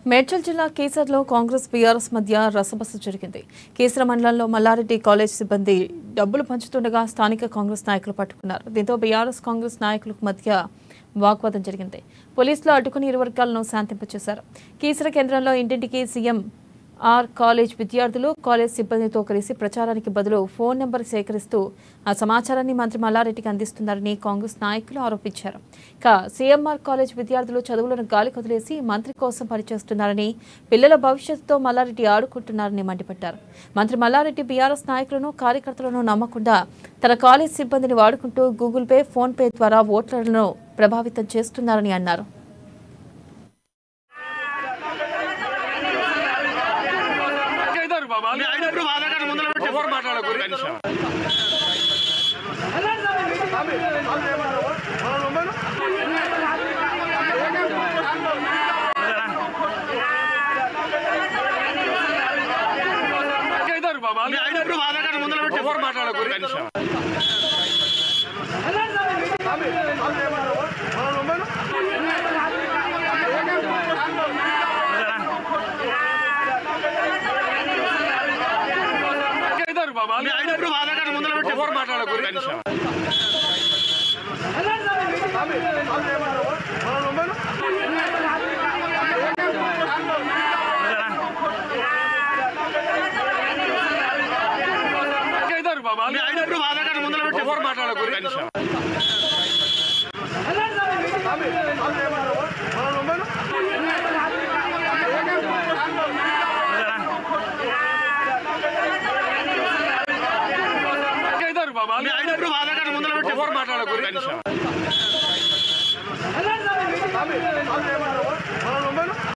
మేడ్చల్ జిల్లా కేసర్లో కాంగ్రెస్ బీఆర్ఎస్ మధ్య రసబస జరిగింది. కేసర మండలంలో మల్లారెడ్డి కాలేజ్ సిబ్బంది డబ్బులు పంచుతుండగా స్థానిక కాంగ్రెస్ నాయకులు పట్టుకున్నారు. దీంతో బీఆర్ఎస్ కాంగ్రెస్ నాయకులకు మధ్య వాగ్వాదం జరిగింది. పోలీసులు అడ్డుకుని ఇరు వర్గాలను శాంతింపచేశారు. కేసర కేంద్రంలో ఇంటింటికి సీఎం కాలేజ్ విద్యార్థులు కాలేజ్ సిబ్బందితో కలిసి ప్రచారానికి బదులు ఫోన్ నెంబర్ సేకరిస్తూ ఆ సమాచారాన్ని మంత్రి మల్లారెడ్డికి అందిస్తున్నారని కాంగ్రెస్ నాయకులు ఆరోపించారు. ఇక సీఎంఆర్ కాలేజ్ విద్యార్థులు చదువులను గాలి కొదిలేసి మంత్రి కోసం పనిచేస్తున్నారని, పిల్లల భవిష్యత్తుతో మల్లారెడ్డి ఆడుకుంటున్నారని మండిపడ్డారు. మంత్రి మల్లారెడ్డి బీఆర్ఎస్ నాయకులను కార్యకర్తలను నమ్మకుండా తన కాలేజ్ సిబ్బందిని వాడుకుంటూ గూగుల్ పే, ఫోన్ పే ద్వారా ఓట్లను ప్రభావితం చేస్తున్నారని అన్నారు. మాట్లాడకూడదు